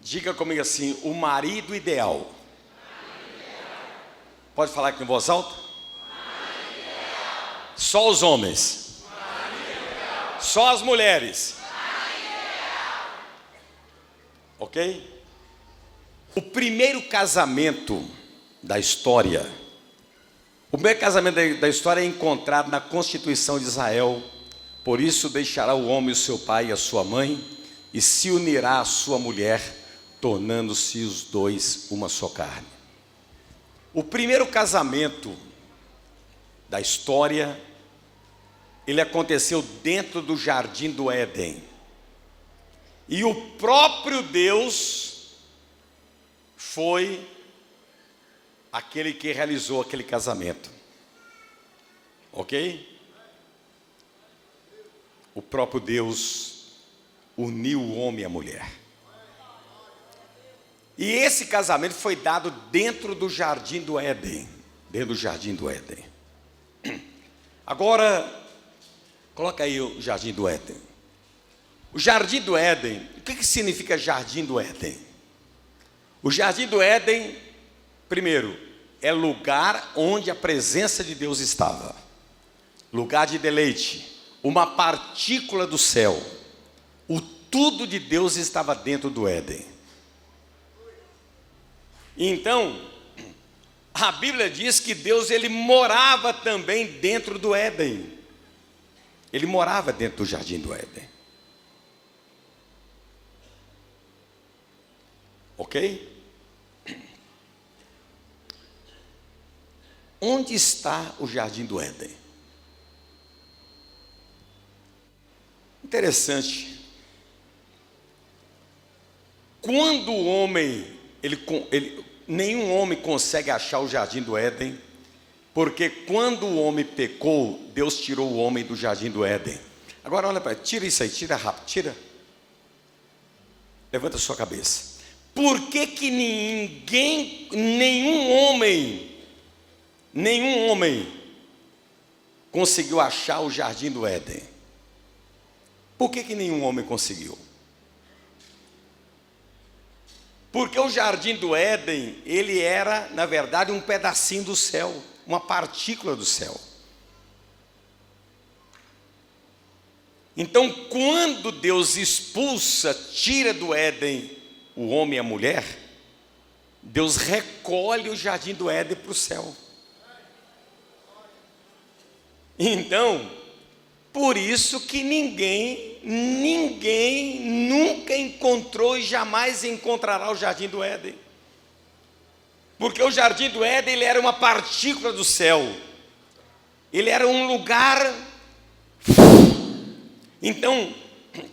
Diga comigo assim: o marido ideal. Pode falar aqui em voz alta? Só os homens. Só as mulheres. Ok? O primeiro casamento da história, é encontrado na Constituição de Israel. Por isso deixará o homem o seu pai e a sua mãe, e se unirá à sua mulher, tornando-se os dois uma só carne. O primeiro casamento da história, ele aconteceu dentro do jardim do Éden. E o próprio Deus foi aquele que realizou aquele casamento. Ok? O próprio Deus uniu o homem e a mulher. E esse casamento foi dado dentro do jardim do Éden. Dentro do jardim do Éden. Agora, coloca aí o jardim do Éden. O jardim do Éden, o que significa jardim do Éden? O jardim do Éden, primeiro, é lugar onde a presença de Deus estava. Lugar de deleite, uma partícula do céu. O tudo de Deus estava dentro do Éden. Então, a Bíblia diz que Deus, ele morava também dentro do Éden. Ele morava dentro do jardim do Éden. Ok? Onde está o jardim do Éden? Interessante. Quando o homem, nenhum homem consegue achar o jardim do Éden, porque quando o homem pecou, Deus tirou o homem do jardim do Éden. Agora olha para ele, tira isso aí, tira rápido, tira. Levanta a sua cabeça. Por que que nenhum homem conseguiu achar o jardim do Éden? Por que que nenhum homem conseguiu? Porque o jardim do Éden, ele era, na verdade, um pedacinho do céu, uma partícula do céu. Então, quando Deus expulsa, tira do Éden o homem e a mulher, Deus recolhe o jardim do Éden para o céu. Então, por isso que ninguém nunca encontrou e jamais encontrará o jardim do Éden. Porque o jardim do Éden, ele era uma partícula do céu. Ele era um lugar, então,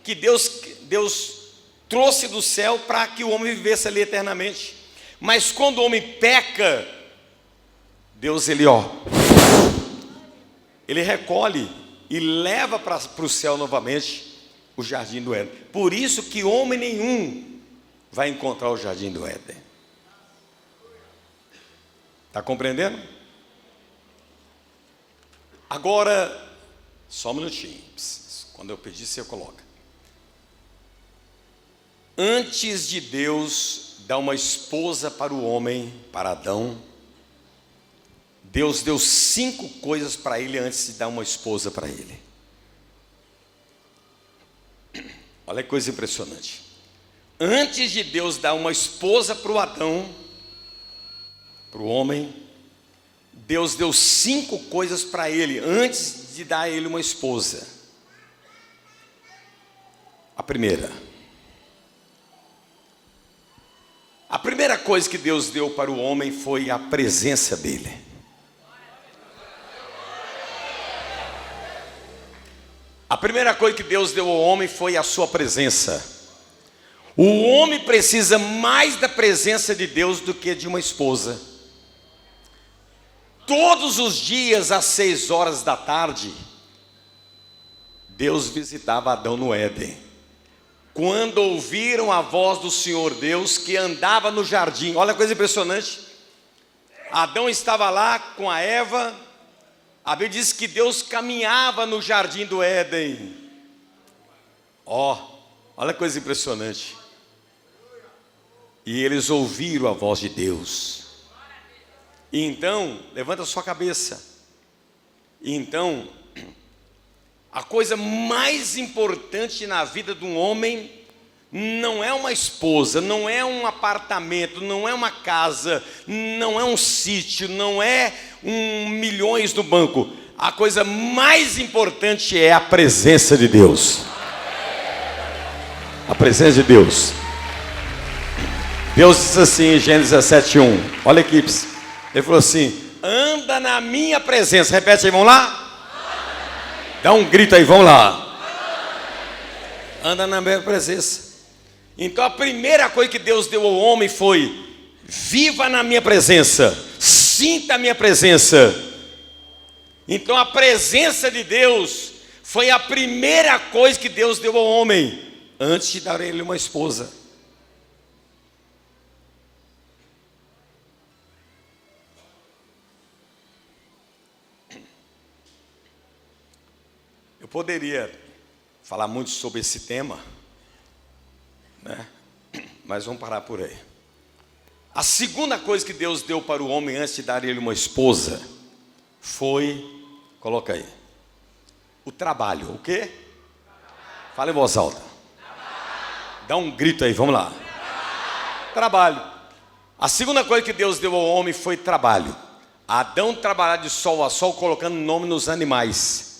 que Deus trouxe do céu para que o homem vivesse ali eternamente. Mas quando o homem peca, Deus, ele recolhe e leva para o céu novamente o jardim do Éden. Por isso que homem nenhum vai encontrar o jardim do Éden. Está compreendendo? Agora, só um minutinho. Quando eu pedir, você coloca. Antes de Deus dar uma esposa para o homem, para Adão, Deus deu 5 coisas para ele antes de dar uma esposa para ele. Olha que coisa impressionante. Antes de Deus dar uma esposa para o Adão, para o homem, Deus deu 5 coisas para ele antes de dar a ele uma esposa. A primeira coisa que Deus deu para o homem foi a presença dele. A primeira coisa que Deus deu ao homem foi a sua presença. O homem precisa mais da presença de Deus do que de uma esposa. Todos os dias às 6 horas da tarde, Deus visitava Adão no Éden. Quando ouviram a voz do Senhor Deus que andava no jardim, olha a coisa impressionante. Adão estava lá com a Eva. A Bíblia diz que Deus caminhava no jardim do Éden. Olha a coisa impressionante. E eles ouviram a voz de Deus. E então, levanta a sua cabeça. E então, a coisa mais importante na vida de um homem não é uma esposa, não é um apartamento, não é uma casa, não é um sítio, não é milhões no banco. A coisa mais importante é a presença de Deus. A presença de Deus. Deus disse assim em Gênesis 17:1. Olha aqui, ele falou assim: anda na minha presença. Repete aí, vamos lá? Dá um grito aí, vamos lá. Anda na minha presença. Então a primeira coisa que Deus deu ao homem foi: viva na minha presença, sinta a minha presença. Então a presença de Deus foi a primeira coisa que Deus deu ao homem, antes de dar a ele uma esposa. Eu poderia falar muito sobre esse tema, né? Mas vamos parar por aí. A segunda coisa que Deus deu para o homem antes de dar a ele uma esposa foi, coloca aí, o trabalho. O quê? Fala em voz alta. Dá um grito aí, vamos lá. Trabalho. A segunda coisa que Deus deu ao homem foi trabalho. Adão trabalhava de sol a sol, colocando nome nos animais.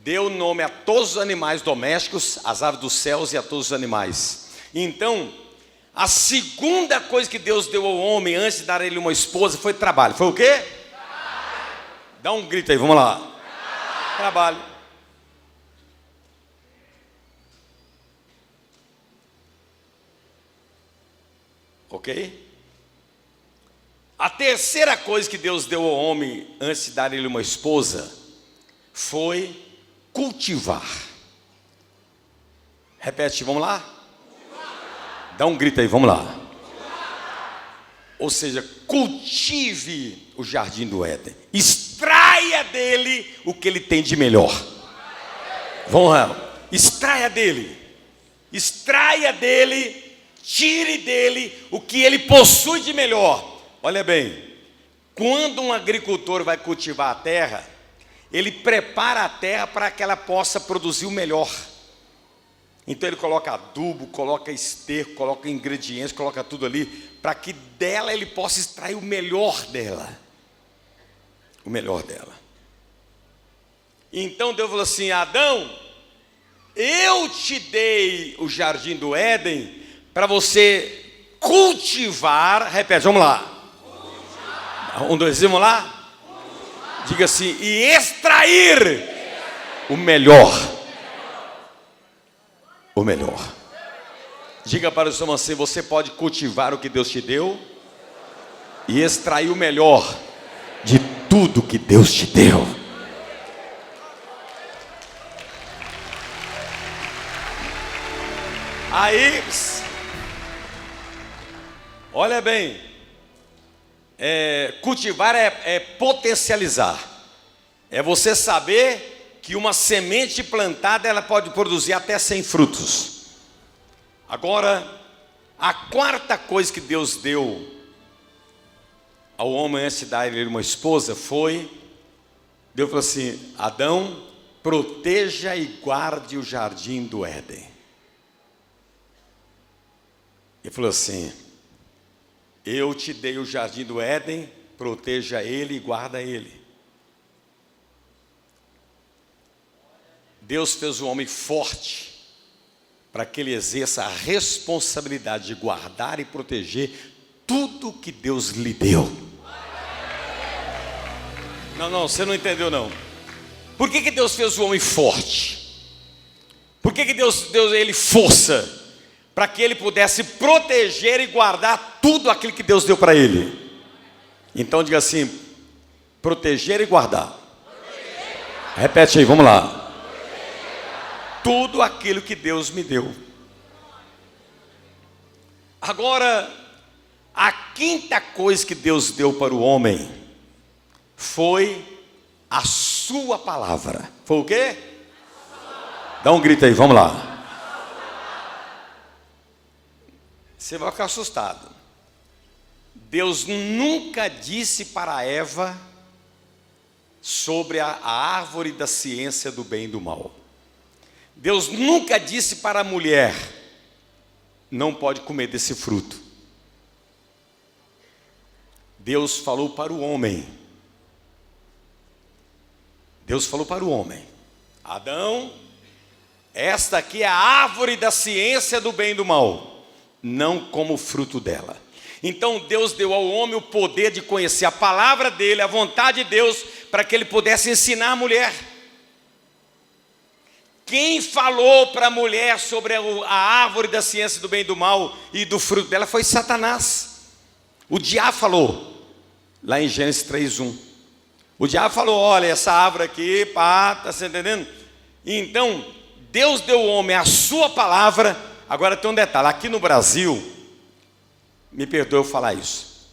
Deu nome a todos os animais domésticos, às aves dos céus e a todos os animais. Então, a segunda coisa que Deus deu ao homem antes de dar a ele uma esposa foi trabalho. Foi o quê? Trabalho. Dá um grito aí, vamos lá. Trabalho. Ok? A terceira coisa que Deus deu ao homem antes de dar a ele uma esposa foi cultivar. Repete, vamos lá? Dá um grito aí, vamos lá. Ou seja, cultive o jardim do Éden. Extraia dele o que ele tem de melhor. Vamos lá. Extraia dele. Extraia dele. Tire dele o que ele possui de melhor. Olha bem, quando um agricultor vai cultivar a terra, ele prepara a terra para que ela possa produzir o melhor. Então ele coloca adubo, coloca esterco, coloca ingredientes, coloca tudo ali, para que dela ele possa extrair o melhor dela. O melhor dela. Então Deus falou assim: Adão, eu te dei o jardim do Éden para você cultivar. Repete, vamos lá. Cultivar. 1, 2, vamos lá? Cultivar. Diga assim: e extrair o melhor. O melhor. Diga para o seu irmão assim: você pode cultivar o que Deus te deu e extrair o melhor de tudo que Deus te deu. Aí, olha bem, cultivar é potencializar. É você saber que uma semente plantada ela pode produzir até 100 frutos. Agora, a quarta coisa que Deus deu ao homem antes de dar ele uma esposa foi: Deus falou assim: Adão, proteja e guarde o jardim do Éden. Ele falou assim: eu te dei o jardim do Éden, proteja ele e guarda ele. Deus fez o homem forte para que ele exerça a responsabilidade de guardar e proteger tudo que Deus lhe deu. Não, você não entendeu não. Por que Deus fez o homem forte? Por que Deus deu a ele força? Para que ele pudesse proteger e guardar tudo aquilo que Deus deu para ele. Então diga assim: proteger e guardar. Repete aí, vamos lá. Tudo aquilo que Deus me deu. Agora, a quinta coisa que Deus deu para o homem foi a sua palavra. Foi o quê? Dá um grito aí, vamos lá. Você vai ficar assustado. Deus nunca disse para Eva sobre a árvore da ciência do bem e do mal. Deus nunca disse para a mulher: não pode comer desse fruto. Deus falou para o homem. Deus falou para o homem: Adão, esta aqui é a árvore da ciência do bem e do mal, não coma o fruto dela. Então Deus deu ao homem o poder de conhecer a palavra dele, a vontade de Deus, para que ele pudesse ensinar a mulher. Quem falou para a mulher sobre a árvore da ciência do bem e do mal e do fruto dela foi Satanás. O diabo falou, lá em Gênesis 3:1. O diabo falou: olha, essa árvore aqui, pá, está se entendendo? Então, Deus deu ao homem a sua palavra. Agora tem um detalhe, aqui no Brasil, me perdoe eu falar isso,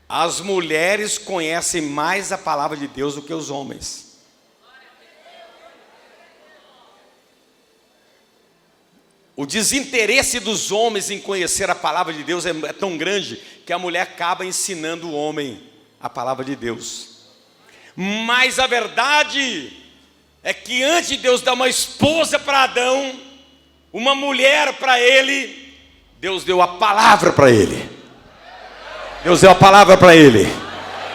as mulheres conhecem mais a palavra de Deus do que os homens. O desinteresse dos homens em conhecer a palavra de Deus é tão grande que a mulher acaba ensinando o homem a palavra de Deus. Mas a verdade é que antes de Deus dar uma esposa para Adão, uma mulher para ele, Deus deu a palavra para ele. Deus deu a palavra para ele.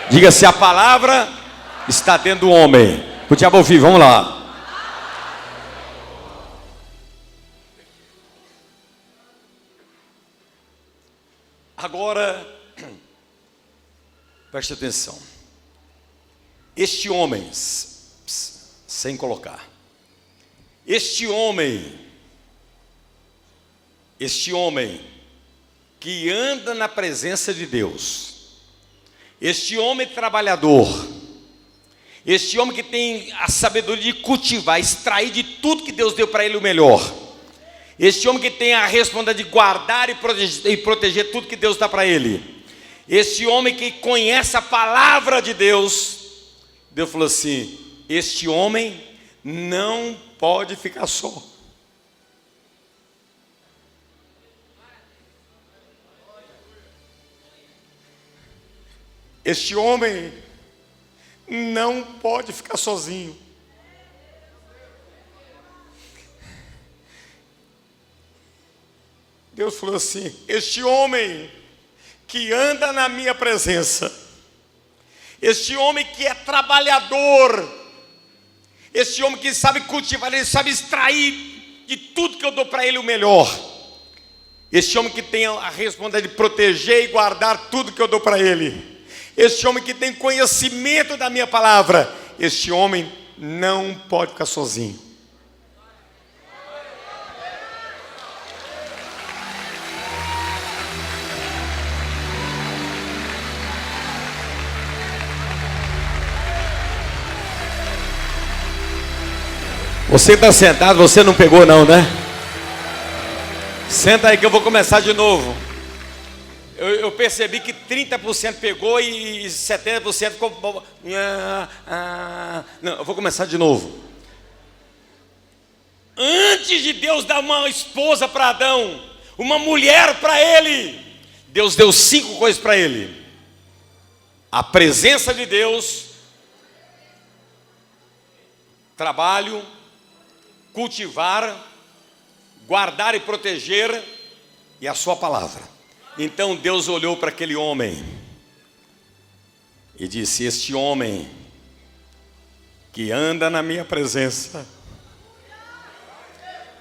Diga-se: a palavra está dentro do homem. O diabo ouvir, vamos lá. Agora, preste atenção. Este homem, sem colocar, este homem que anda na presença de Deus, este homem trabalhador, este homem que tem a sabedoria de cultivar, extrair de tudo que Deus deu para ele o melhor, este homem que tem a responsabilidade de guardar e proteger tudo que Deus dá para ele, este homem que conhece a palavra de Deus, Deus falou assim: este homem não pode ficar só. Este homem não pode ficar sozinho. Deus falou assim: este homem que anda na minha presença, este homem que é trabalhador, este homem que sabe cultivar, ele sabe extrair de tudo que eu dou para ele o melhor, este homem que tem a responsabilidade de proteger e guardar tudo que eu dou para ele, este homem que tem conhecimento da minha palavra, este homem não pode ficar sozinho. Você está sentado, você não pegou não, né? Senta aí que eu vou começar de novo. Eu percebi que 30% pegou e 70% ficou... Não, eu vou começar de novo. Antes de Deus dar uma esposa para Adão, uma mulher para ele, Deus deu 5 coisas para ele: a presença de Deus, trabalho, cultivar, guardar e proteger, e a sua palavra. Então Deus olhou para aquele homem e disse: este homem que anda na minha presença,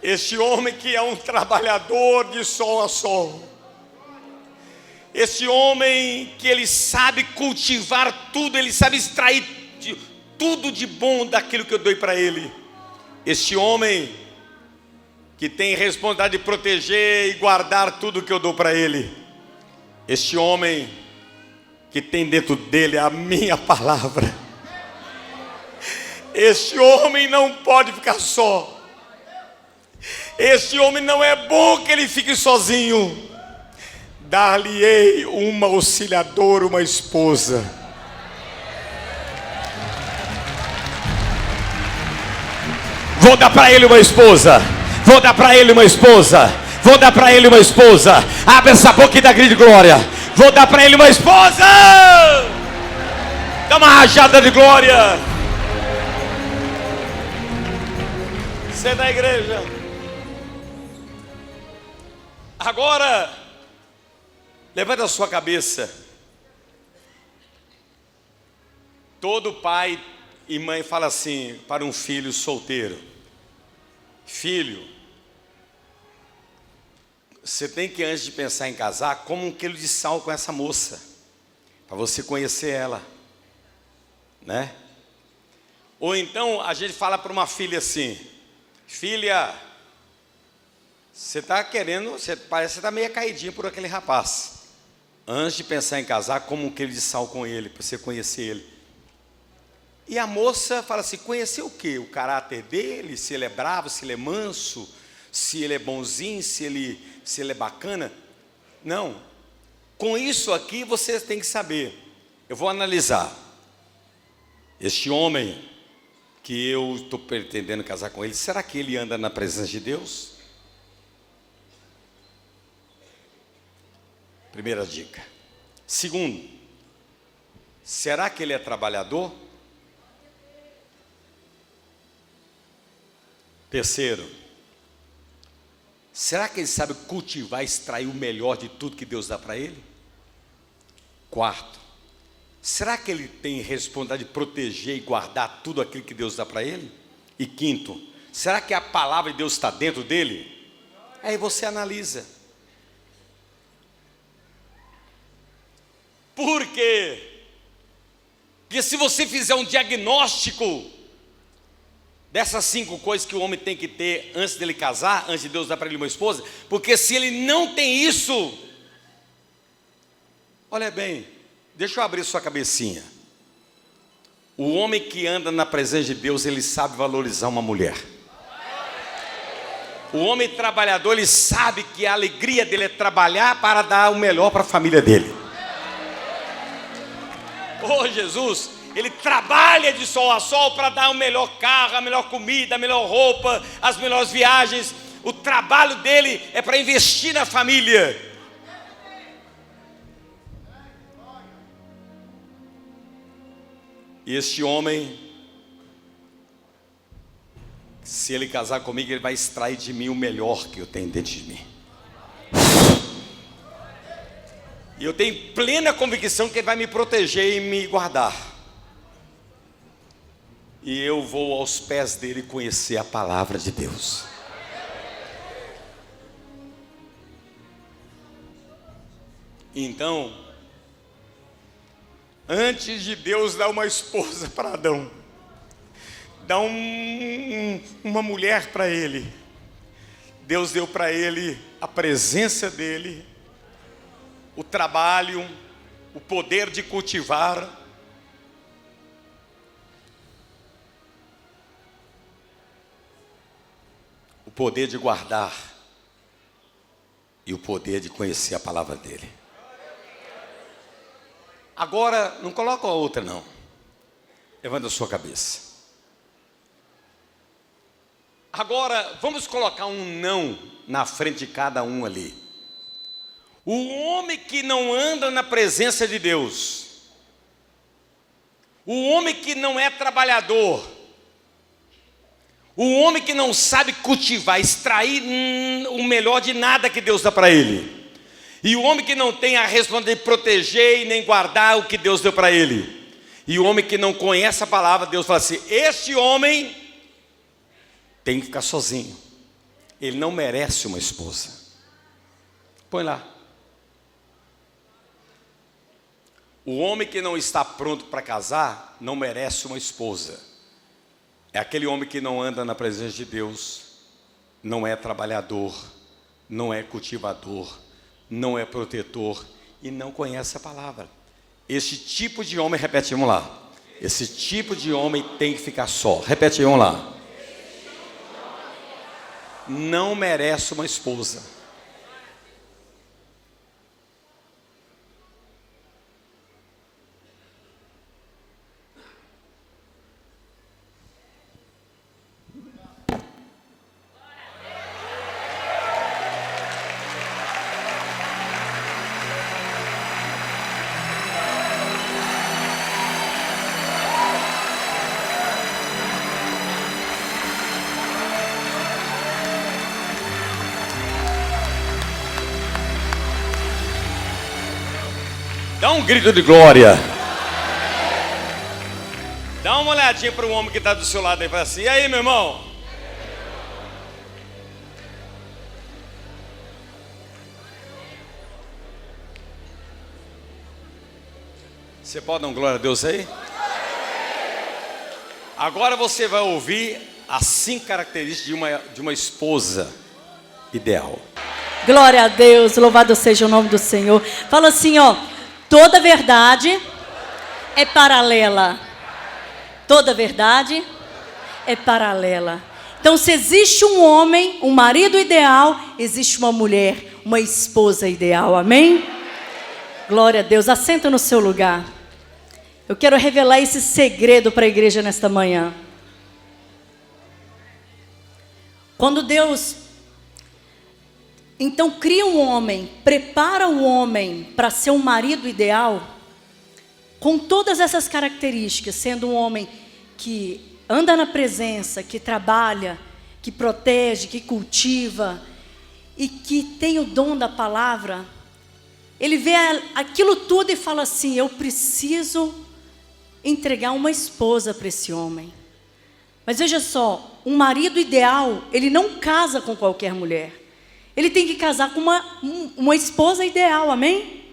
este homem que é um trabalhador de sol a sol, este homem que ele sabe cultivar tudo, ele sabe extrair tudo de bom daquilo que eu dou para ele, este homem que tem responsabilidade de proteger e guardar tudo que eu dou para ele, este homem que tem dentro dele a minha palavra, este homem não pode ficar só, este homem não é bom que ele fique sozinho, dar-lhe-ei uma auxiliadora, uma esposa. Vou dar para ele uma esposa. Vou dar para ele uma esposa. Vou dar para ele uma esposa. Abre essa boca e dá grito de glória. Vou dar para ele uma esposa. Dá uma rajada de glória. Você é da igreja. Agora, levanta a sua cabeça. Todo pai e mãe fala assim para um filho solteiro: filho, você tem que, antes de pensar em casar, coma 1 quilo de sal com essa moça, para você conhecer ela, né? Ou então a gente fala para uma filha assim: filha, você está querendo, parece que está meio caidinho por aquele rapaz. Antes de pensar em casar, coma 1 quilo de sal com ele, para você conhecer ele. E a moça fala assim: conhecer o quê? O caráter dele, se ele é bravo, se ele é manso, se ele é bonzinho, se ele é bacana. Não, com isso aqui você tem que saber. Eu vou analisar. Este homem que eu estou pretendendo casar com ele, será que ele anda na presença de Deus? Primeira dica. Segundo, será que ele é trabalhador? Terceiro, será que ele sabe cultivar, extrair o melhor de tudo que Deus dá para ele? Quarto, será que ele tem responsabilidade de proteger e guardar tudo aquilo que Deus dá para ele? E quinto, será que a palavra de Deus está dentro dele? Aí você analisa. Por quê? Porque se você fizer um diagnóstico dessas 5 coisas que o homem tem que ter antes dele casar, antes de Deus dar para ele uma esposa, porque se ele não tem isso, olha bem, deixa eu abrir sua cabecinha. O homem que anda na presença de Deus, ele sabe valorizar uma mulher. O homem trabalhador, ele sabe que a alegria dele é trabalhar para dar o melhor para a família dele. Oh Jesus! Ele trabalha de sol a sol para dar o melhor carro, a melhor comida, a melhor roupa, as melhores viagens. O trabalho dele é para investir na família. E este homem, se ele casar comigo, ele vai extrair de mim o melhor que eu tenho dentro de mim. E eu tenho plena convicção que ele vai me proteger e me guardar. E eu vou aos pés dele conhecer a palavra de Deus. Então, antes de Deus dar uma esposa para Adão, dar uma mulher para ele, Deus deu para ele a presença dele, o trabalho, o poder de cultivar, o poder de guardar e o poder de conhecer a palavra dele. Agora, não coloca a outra não. Levanta a sua cabeça. Agora, vamos colocar um não na frente de cada um ali. O homem que não anda na presença de Deus, o homem que não é trabalhador, o homem que não sabe cultivar, extrair o melhor de nada que Deus dá para ele, e o homem que não tem a responsabilidade de proteger e nem guardar o que Deus deu para ele, e o homem que não conhece a palavra, Deus fala assim: este homem tem que ficar sozinho, ele não merece uma esposa. Põe lá. O homem que não está pronto para casar não merece uma esposa. É aquele homem que não anda na presença de Deus, não é trabalhador, não é cultivador, não é protetor e não conhece a palavra. Esse tipo de homem, repete, vamos lá. Esse tipo de homem tem que ficar só. Repete, vamos lá. Não merece uma esposa. Dá um grito de glória. Dá uma olhadinha para o homem que está do seu lado aí e fala assim: e aí, meu irmão? Você pode dar um glória a Deus aí? Agora você vai ouvir as 5 características de uma esposa ideal. Glória a Deus, louvado seja o nome do Senhor. Fala assim, ó: toda verdade é paralela. Toda verdade é paralela. Então, se existe um homem, um marido ideal, existe uma mulher, uma esposa ideal. Amém? Glória a Deus. Assenta no seu lugar. Eu quero revelar esse segredo para a igreja nesta manhã. Quando Deus, então, cria um homem, prepara o homem para ser um marido ideal, com todas essas características, sendo um homem que anda na presença, que trabalha, que protege, que cultiva e que tem o dom da palavra, ele vê aquilo tudo e fala assim: eu preciso entregar uma esposa para esse homem. Mas veja só, um marido ideal, ele não casa com qualquer mulher. Ele tem que casar com uma esposa ideal, amém?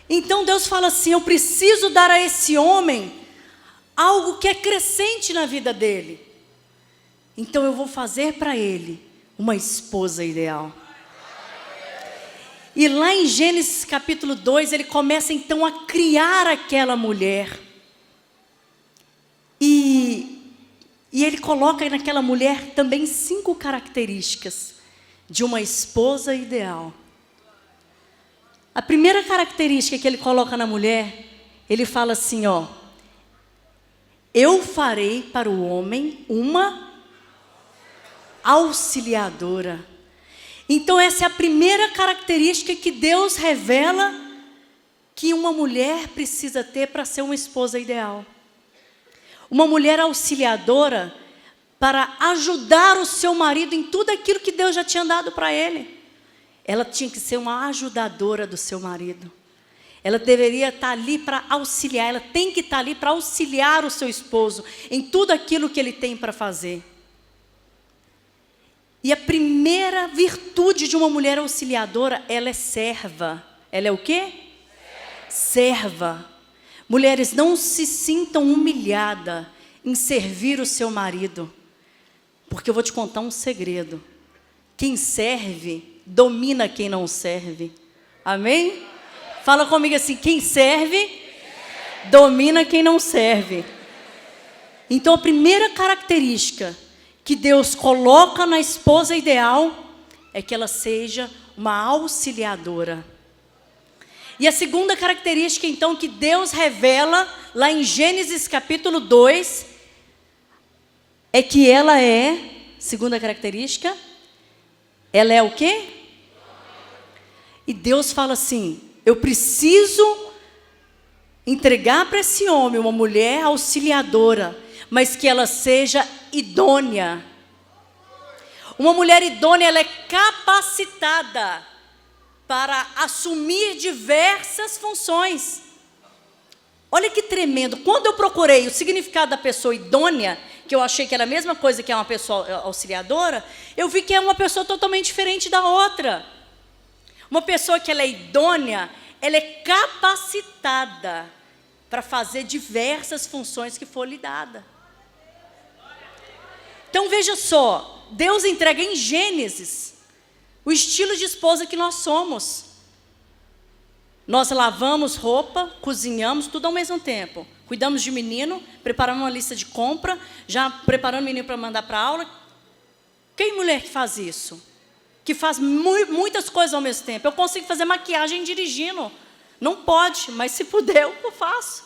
Então Deus fala assim: eu preciso dar a esse homem algo que é crescente na vida dele. Então eu vou fazer para ele uma esposa ideal. E lá em Gênesis capítulo 2, ele começa então a criar aquela mulher. E ele coloca naquela mulher também 5 características de uma esposa ideal. A primeira característica que ele coloca na mulher, ele fala assim, ó: eu farei para o homem uma auxiliadora. Então essa é a primeira característica que Deus revela que uma mulher precisa ter para ser uma esposa ideal. Uma mulher auxiliadora para ajudar o seu marido em tudo aquilo que Deus já tinha dado para ele. Ela tinha que ser uma ajudadora do seu marido. Ela deveria estar ali para auxiliar, ela tem que estar ali para auxiliar o seu esposo em tudo aquilo que ele tem para fazer. E a primeira virtude de uma mulher auxiliadora, ela é serva. Ela é o quê? Serva. Mulheres, não se sintam humilhadas em servir o seu marido, porque eu vou te contar um segredo: quem serve, domina quem não serve. Amém? Fala comigo assim: quem serve, domina quem não serve. Então a primeira característica que Deus coloca na esposa ideal é que ela seja uma auxiliadora. E a segunda característica, então, que Deus revela lá em Gênesis capítulo 2, é que ela é, segunda característica, ela é o quê? E Deus fala assim: eu preciso entregar para esse homem uma mulher auxiliadora, mas que ela seja idônea. Uma mulher idônea, ela é capacitada para assumir diversas funções. Olha que tremendo. Quando eu procurei o significado da pessoa idônea, que eu achei que era a mesma coisa que é uma pessoa auxiliadora, eu vi que é uma pessoa totalmente diferente da outra. Uma pessoa que ela é idônea, ela é capacitada para fazer diversas funções que for lhe dada. Então veja só, Deus entrega em Gênesis o estilo de esposa que nós somos. Nós lavamos roupa, cozinhamos, tudo ao mesmo tempo. Cuidamos de menino, preparamos uma lista de compra, já preparando o menino para mandar para a aula. Quem mulher que faz isso? Que faz muitas coisas ao mesmo tempo. Eu consigo fazer maquiagem dirigindo. Não pode, mas se puder, eu faço.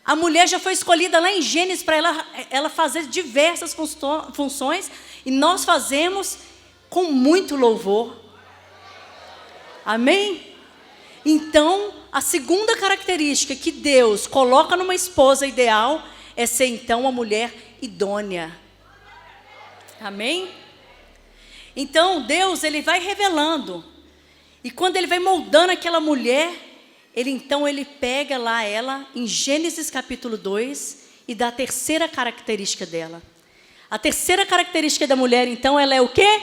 A mulher já foi escolhida lá em Gênesis para ela fazer diversas funções, e nós fazemos com muito louvor. Amém? Então, a segunda característica que Deus coloca numa esposa ideal é ser, então, uma mulher idônea. Amém? Então, Deus, ele vai revelando. E quando ele vai moldando aquela mulher, ele pega lá ela, em Gênesis capítulo 2, e dá a terceira característica dela. A terceira característica da mulher, então, ela é o quê?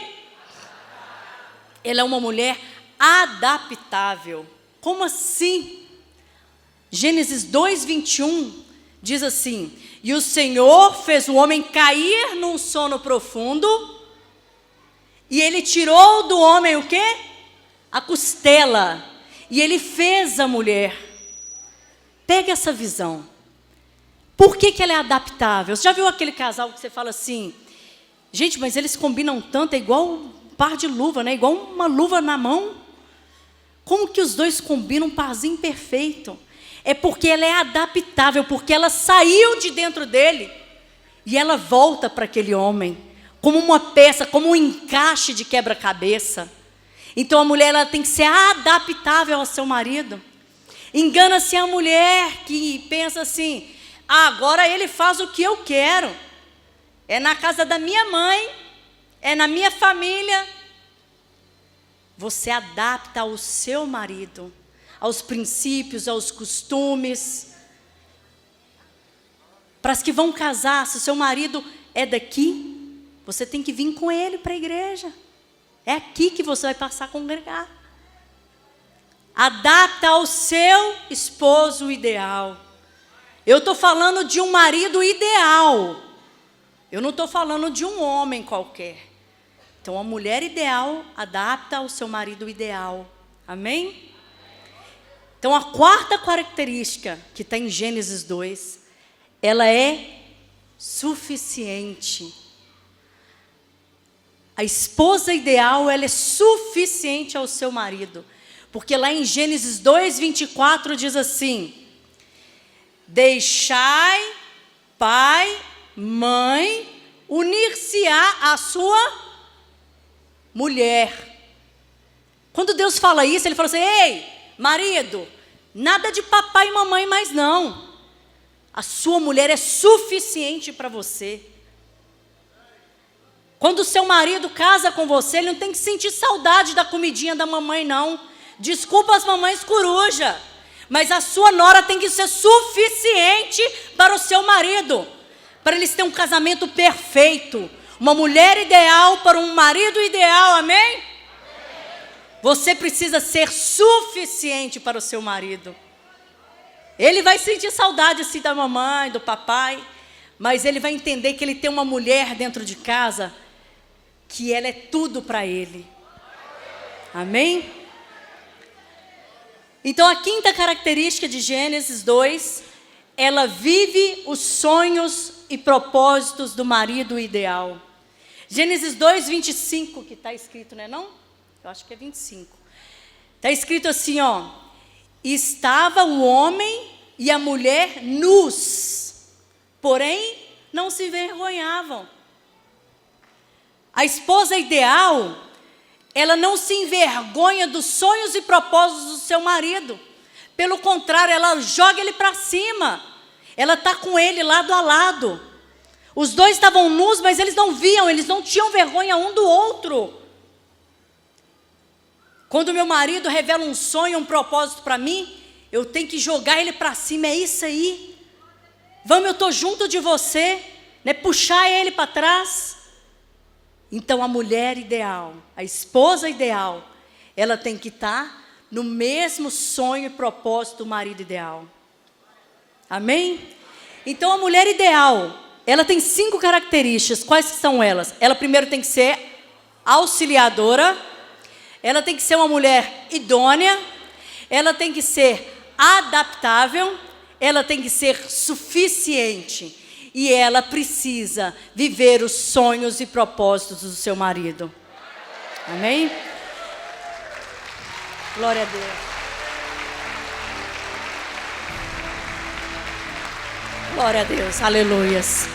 Ela é uma mulher adaptável. Como assim? Gênesis 2, 21 diz assim: e o Senhor fez o homem cair num sono profundo, e ele tirou do homem o quê? A costela, e ele fez a mulher. Pega essa visão. Por que ela é adaptável? Você já viu aquele casal que você fala assim, gente, mas eles combinam tanto, é igual um par de luva, né? Igual uma luva na mão. Como que os dois combinam um parzinho perfeito? É porque ela é adaptável, porque ela saiu de dentro dele e ela volta para aquele homem, como uma peça, como um encaixe de quebra-cabeça. Então a mulher, ela tem que ser adaptável ao seu marido. Engana-se a mulher que pensa assim, agora ele faz o que eu quero. É na casa da minha mãe, é na minha família. Você adapta ao seu marido, aos princípios, aos costumes. Para as que vão casar, se o seu marido é daqui, você tem que vir com ele para a igreja. É aqui que você vai passar a congregar. Adapta ao seu esposo ideal. Eu estou falando de um marido ideal. Eu não estou falando de um homem qualquer. Então, a mulher ideal adapta ao seu marido ideal. Amém? Então, a quarta característica que está em Gênesis 2, ela é suficiente. A esposa ideal, ela é suficiente ao seu marido. Porque lá em Gênesis 2, 24 diz assim: deixai pai, mãe, unir-se-á à sua mulher. Quando Deus fala isso, ele fala assim, ei, marido, nada de papai e mamãe mais não. A sua mulher é suficiente para você. Quando o seu marido casa com você, ele não tem que sentir saudade da comidinha da mamãe não. Desculpa as mamães coruja, mas a sua nora tem que ser suficiente para o seu marido, para eles terem um casamento perfeito. Uma mulher ideal para um marido ideal, amém? Você precisa ser suficiente para o seu marido. Ele vai sentir saudade assim da mamãe, do papai, mas ele vai entender que ele tem uma mulher dentro de casa, que ela é tudo para ele. Amém? Então a quinta característica de Gênesis 2, ela vive os sonhos e propósitos do marido ideal. Gênesis 2, 25, que está escrito, não é não? Eu acho que é 25. Está escrito assim, ó. Estava o homem e a mulher nus, porém não se envergonhavam. A esposa ideal, ela não se envergonha dos sonhos e propósitos do seu marido. Pelo contrário, ela joga ele para cima. Ela está com ele lado a lado. Os dois estavam nus, mas eles não viam, eles não tinham vergonha um do outro. Quando meu marido revela um sonho, um propósito para mim, eu tenho que jogar ele para cima, é isso aí. Vamos, eu estou junto de você, né? Puxar ele para trás. Então a mulher ideal, a esposa ideal, ela tem que estar no mesmo sonho e propósito do marido ideal. Amém? Então a mulher ideal, ela tem 5 características. Quais são elas? Ela primeiro tem que ser auxiliadora, ela tem que ser uma mulher idônea, ela tem que ser adaptável, ela tem que ser suficiente. E ela precisa viver os sonhos e propósitos do seu marido. Amém? Glória a Deus. Glória a Deus, aleluias.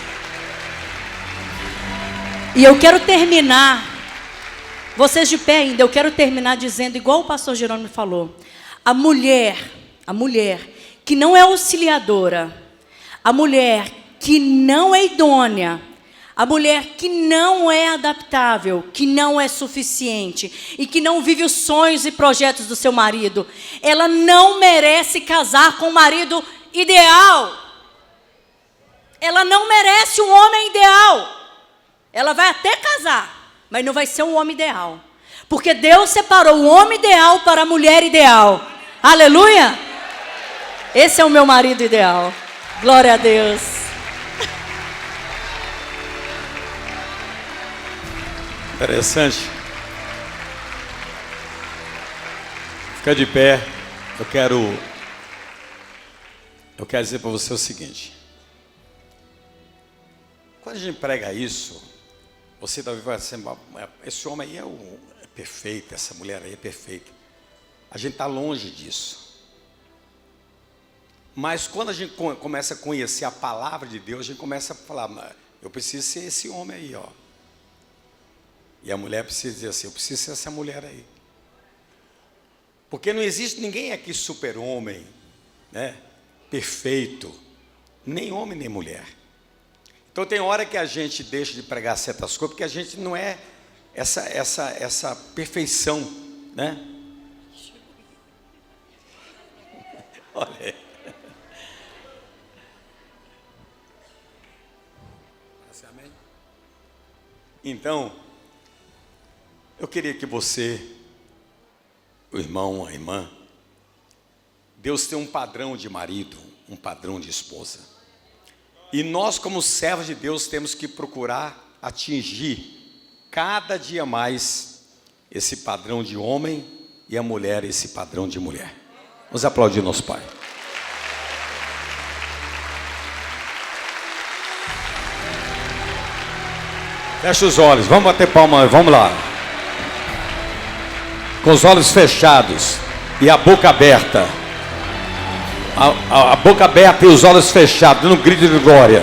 E eu quero terminar, vocês de pé ainda, eu quero terminar dizendo, igual o pastor Jerônimo falou, a mulher que não é auxiliadora, a mulher que não é idônea, A mulher que não é adaptável, que não é suficiente e que não vive os sonhos e projetos do seu marido, ela não merece casar com o marido ideal. Ela não merece um homem ideal. Ela vai até casar, mas não vai ser um homem ideal. Porque Deus separou o homem ideal para a mulher ideal. Aleluia! Esse é o meu marido ideal. Glória a Deus. Interessante. Fica de pé. Eu quero dizer para você o seguinte. Quando a gente prega isso, você talvez vai dizer, esse homem aí é perfeito, essa mulher aí é perfeita. A gente está longe disso. Mas quando a gente começa a conhecer a palavra de Deus, a gente começa a falar, eu preciso ser esse homem aí, ó. E a mulher precisa dizer assim, eu preciso ser essa mulher aí. Porque não existe ninguém aqui super-homem, né? Perfeito. Nem homem, nem mulher. Então tem hora que a gente deixa de pregar certas coisas, porque a gente não é essa perfeição, né? Olha aí. Então, eu queria que você, o irmão, a irmã, Deus tem um padrão de marido, um padrão de esposa. E nós, como servos de Deus, temos que procurar atingir cada dia mais esse padrão de homem e a mulher esse padrão de mulher. Vamos aplaudir nosso Pai. Fecha os olhos, vamos bater palma, vamos lá. Com os olhos fechados e a boca aberta. A boca aberta e os olhos fechados, dando um grito de glória.